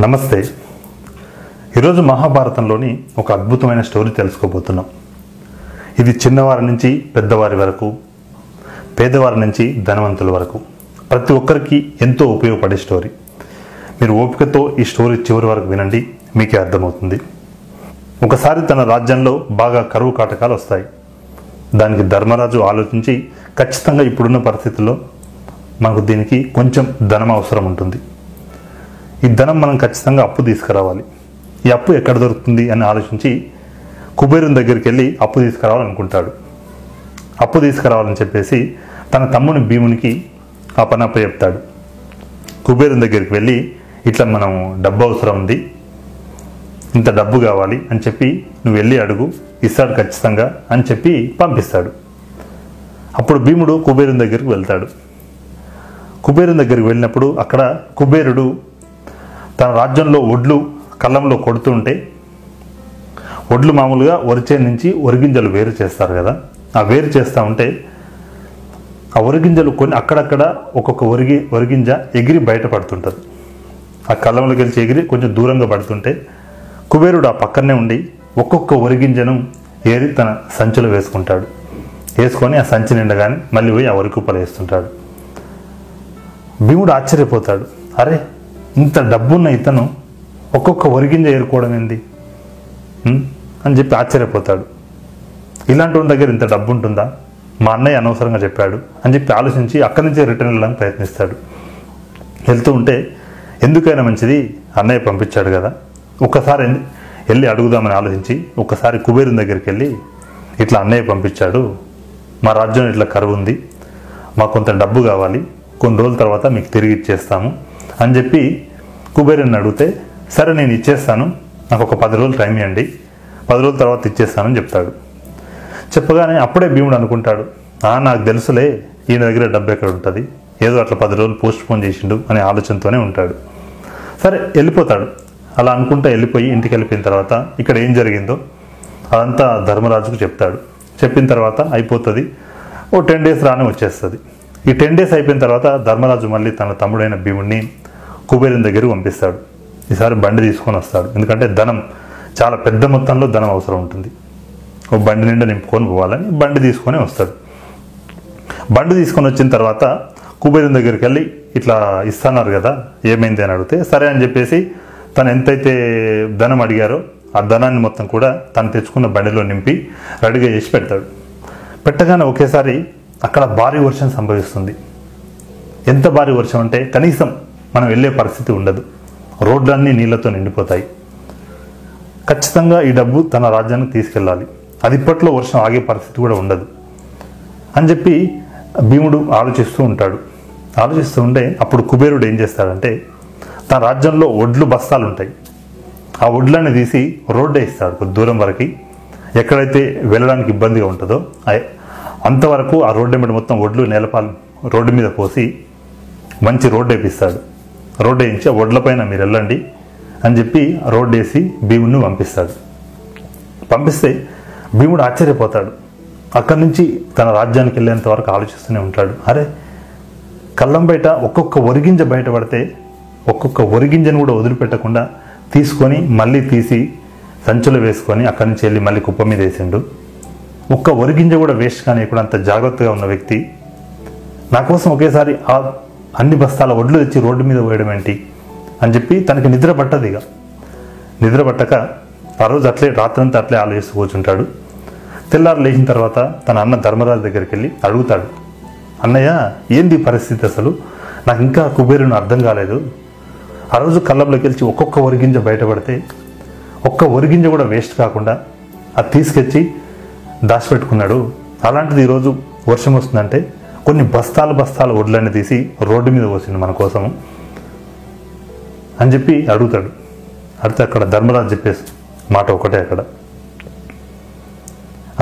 నమస్తే. ఈరోజు మహాభారతంలోని ఒక అద్భుతమైన స్టోరీ తెలుసుకోబోతున్నాం. ఇది చిన్నవారి నుంచి పెద్దవారి వరకు, పేదవారి నుంచి ధనవంతుల వరకు ప్రతి ఒక్కరికి ఎంతో ఉపయోగపడే స్టోరీ. మీరు ఓపికతో ఈ స్టోరీ చివరి వరకు వినండి, మీకే అర్థమవుతుంది. ఒకసారి తన రాజ్యంలో బాగా కరువు కాటకాలు వస్తాయి. దానికి ధర్మరాజు ఆలోచించి ఖచ్చితంగా ఇప్పుడున్న పరిస్థితుల్లో మనకు దీనికి కొంచెం ధనం అవసరం ఉంటుంది. ఈ ధనం మనం ఖచ్చితంగా అప్పు తీసుకురావాలి. ఈ అప్పు ఎక్కడ దొరుకుతుంది అని ఆలోచించి కుబేరుని దగ్గరికి వెళ్ళి అప్పు తీసుకురావాలనుకుంటాడు. అప్పు తీసుకురావాలని చెప్పేసి తన తమ్ముని భీమునికి ఆ పని అప్పు చెప్తాడు. కుబేరుని దగ్గరికి వెళ్ళి ఇట్లా మనం డబ్బు అవసరం ఉంది, ఇంత డబ్బు కావాలి అని చెప్పి నువ్వు వెళ్ళి అడుగు, ఇస్తాడు ఖచ్చితంగా అని చెప్పి పంపిస్తాడు. అప్పుడు భీముడు కుబేరుని దగ్గరికి వెళ్తాడు. కుబేరుని దగ్గరికి వెళ్ళినప్పుడు అక్కడ కుబేరుడు తన రాజ్యంలో ఒడ్లు కళ్ళంలో కొడుతుంటే, ఒడ్లు మామూలుగా వరిచే నుంచి ఒరిగింజలు వేరు చేస్తారు కదా, ఆ వేరు చేస్తూ ఉంటే ఆ ఒరిగింజలు కొన్ని అక్కడక్కడ ఒక్కొక్క ఒరిగింజ ఎగిరి బయటపడుతుంటుంది. ఆ కళ్ళంలోకి వెళ్ళి ఎగిరి కొంచెం దూరంగా పడుతుంటే కుబేరుడు ఆ పక్కనే ఉండి ఒక్కొక్క ఒరిగింజను ఏరి తన సంచిలో వేసుకుంటాడు. వేసుకొని ఆ సంచి నిండగానే మళ్ళీ పోయి ఆ ఒరికుప్పలు వేస్తుంటాడు. భీముడు ఆశ్చర్యపోతాడు. అరే, ఇంత డబ్బున్న ఇతను ఒక్కొక్క ఒరిగింజ ఏరుకోవడం ఏంది అని చెప్పి ఆశ్చర్యపోతాడు. ఇలాంటి వాడి దగ్గర ఇంత డబ్బు ఉంటుందా, మా అన్నయ్య అనవసరంగా చెప్పాడు అని చెప్పి ఆలోచించి అక్కడి నుంచే రిటర్న్ వెళ్ళడానికి ప్రయత్నిస్తాడు. వెళ్తూ ఉంటే ఎందుకైనా మంచిది అన్నయ్య పంపించాడు కదా, ఒక్కసారి వెళ్ళి అడుగుదామని ఆలోచించి ఒక్కసారి కుబేరుని దగ్గరికి వెళ్ళి ఇట్లా అన్నయ్య పంపించాడు, మా రాజ్యం ఇట్లా కరువు ఉంది, మాకు కొంత డబ్బు కావాలి, కొన్ని రోజుల తర్వాత మీకు తిరిగి ఇచ్చేస్తాము అని చెప్పి కుబేరుని అడిగితే, సరే నేను ఇచ్చేస్తాను, నాకు ఒక 10 రోజులు టైం ఇవ్వండి, 10 రోజుల తర్వాత ఇచ్చేస్తానని చెప్తాడు. చెప్పగానే అప్పుడే భీముడు అనుకుంటాడు, నాకు తెలుసులే ఈయన దగ్గర డబ్బు ఎక్కడ ఉంటుంది, ఏదో అట్లా 10 రోజులు పోస్ట్ పోన్ చేసిండు అనే ఆలోచనతోనే ఉంటాడు. సరే వెళ్ళిపోతాడు. అలా అనుకుంటా వెళ్ళిపోయి ఇంటికి వెళ్ళిపోయిన తర్వాత ఇక్కడ ఏం జరిగిందో అదంతా ధర్మరాజుకు చెప్తాడు. చెప్పిన తర్వాత అయిపోతుంది, ఓ 10 డేస్ రానే వచ్చేస్తుంది. ఈ 10 డేస్ అయిపోయిన తర్వాత ధర్మరాజు మళ్ళీ తన తమ్ముడైన భీముడిని కుబేరుని దగ్గరికి పంపిస్తాడు. ఈసారి బండి తీసుకొని వస్తాడు, ఎందుకంటే ధనం చాలా పెద్ద మొత్తంలో ధనం అవసరం ఉంటుంది. ఓ బండి నిండా నింపుకొని పోవాలని బండి తీసుకొని వస్తాడు. బండి తీసుకొని వచ్చిన తర్వాత కుబేరుని దగ్గరికి వెళ్ళి ఇట్లా ఇస్తున్నారు కదా, ఏమైంది అని అడిగితే సరే అని చెప్పేసి తను ఎంతైతే ధనం అడిగారో ఆ ధనాన్ని మొత్తం కూడా తను తెచ్చుకున్న బండిలో నింపి రెడీగా చేసి పెడతాడు. పెట్టగానే ఒకేసారి అక్కడ భారీ వర్షం సంభవిస్తుంది. ఎంత భారీ వర్షం అంటే కనీసం మనం వెళ్ళే పరిస్థితి ఉండదు, రోడ్లన్నీ నీళ్లతో నిండిపోతాయి. ఖచ్చితంగా ఈ డబ్బు తన రాజ్యానికి తీసుకెళ్ళాలి, అది ఇప్పట్లో వర్షం ఆగే పరిస్థితి కూడా ఉండదు అని చెప్పి భీముడు ఆలోచిస్తూ ఉంటాడు. ఆలోచిస్తూ ఉంటే అప్పుడు కుబేరుడు ఏం చేస్తాడంటే తన రాజ్యంలో ఒడ్లు బస్తాలు ఉంటాయి, ఆ ఒడ్లన్నీ తీసి రోడ్డే ఇస్తాడు. కొద్ది దూరం వరకు ఎక్కడైతే వెళ్ళడానికి ఇబ్బందిగా ఉంటుందో అంతవరకు ఆ రోడ్డు మీద మొత్తం ఒడ్లు నేలపాలు రోడ్డు మీద పోసి మంచి రోడ్డు వేపిస్తాడు. రోడ్డు వేయించి ఆ ఒడ్లపైన మీరు వెళ్ళండి అని చెప్పి రోడ్డు వేసి భీముడిని పంపిస్తాడు. పంపిస్తే భీముడు ఆశ్చర్యపోతాడు. అక్కడి నుంచి తన రాజ్యానికి వెళ్ళేంత వరకు ఆలోచిస్తూనే ఉంటాడు. అరే, కళ్ళం బయట ఒక్కొక్క ఒరిగింజ బయటపడితే ఒక్కొక్క ఒరిగింజను కూడా వదిలిపెట్టకుండా తీసుకొని మళ్ళీ తీసి సంచులు వేసుకొని అక్కడి నుంచి వెళ్ళి మళ్ళీ కుప్ప మీద వేసిండు. ఒక్క ఒరిగింజ కూడా వేస్ట్ కానీ కూడా అంత జాగ్రత్తగా ఉన్న వ్యక్తి నా కోసం ఒకేసారి అన్ని బస్తాల ఒడ్లు తెచ్చి రోడ్డు మీద పోయడం ఏంటి అని చెప్పి తనకి నిద్ర పట్టదు. ఇక నిద్ర పట్టక ఆ రోజు అట్లే రాత్రంతా అట్లే ఆలోచిస్తూ కూర్చుంటాడు. తెల్లారు లేచిన తర్వాత తన అన్న ధర్మరాజు దగ్గరికి వెళ్ళి అడుగుతాడు, అన్నయ్య ఏంది పరిస్థితి, అసలు నాకు ఇంకా కుబేరుని అర్థం కాలేదు. ఆ రోజు కళ్ళంలోకి వెళ్ళి ఒక్కొక్క ఒరిగింజ బయటపడితే ఒక్క ఒరిగింజ కూడా వేస్ట్ కాకుండా అది తీసుకొచ్చి దాచిపెట్టుకున్నాడు. అలాంటిది ఈరోజు వర్షం వస్తుందంటే కొన్ని బస్తాల ఒడ్లన్నీ తీసి రోడ్డు మీద పోసింది మన కోసము అని చెప్పి అడుగుతాడు. అడిగితే అక్కడ ధర్మరాజు చెప్పేసి మాట ఒకటే, అక్కడ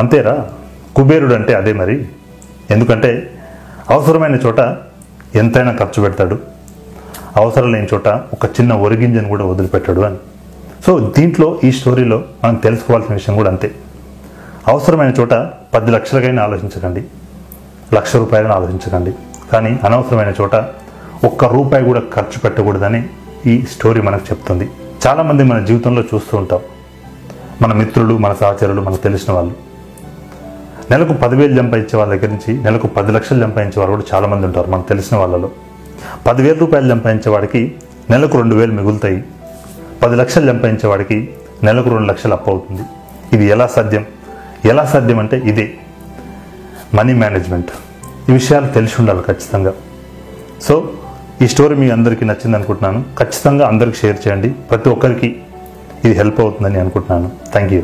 అంతేరా, కుబేరుడు అంటే అదే మరి, ఎందుకంటే అవసరమైన చోట ఎంతైనా ఖర్చు పెడతాడు, అవసరం లేని చోట ఒక చిన్న ఒరిగింజను కూడా వదిలిపెట్టాడు అని. సో దీంట్లో ఈ స్టోరీలో మనం తెలుసుకోవాల్సిన విషయం కూడా అంతే. అవసరమైన చోట 10 లక్షలకైనా ఆలోచించకండి, ₹1,00,000 ఆలోచించకండి, కానీ అనవసరమైన చోట ఒక్క రూపాయి కూడా ఖర్చు పెట్టకూడదని ఈ స్టోరీ మనకు చెప్తుంది. చాలామంది మన జీవితంలో చూస్తూ ఉంటాం, మన మిత్రులు, మన సహచరులు, మనకు తెలిసిన వాళ్ళు నెలకు 10,000 సంపాదించే వాళ్ళ దగ్గర నుంచి నెలకు 10 లక్షలు సంపాదించే వాళ్ళు కూడా చాలామంది ఉంటారు మనకు తెలిసిన వాళ్ళలో. 10,000 రూపాయలు సంపాదించే వాడికి నెలకు 2,000 మిగులుతాయి. 10 లక్షలు సంపాదించే వాడికి నెలకు 2 లక్షలు అప్పు అవుతుంది. ఇది ఎలా సాధ్యం అంటే ఇదే మనీ మేనేజ్మెంట్. ఈ విషయాలు తెలిసి ఉండాలి ఖచ్చితంగా. సో ఈ స్టోరీ మీ అందరికీ నచ్చింది అనుకుంటున్నాను. ఖచ్చితంగా అందరికి షేర్ చేయండి. ప్రతి ఒక్కరికి ఇది హెల్ప్ అవుతుందని అనుకుంటున్నాను. Thank you.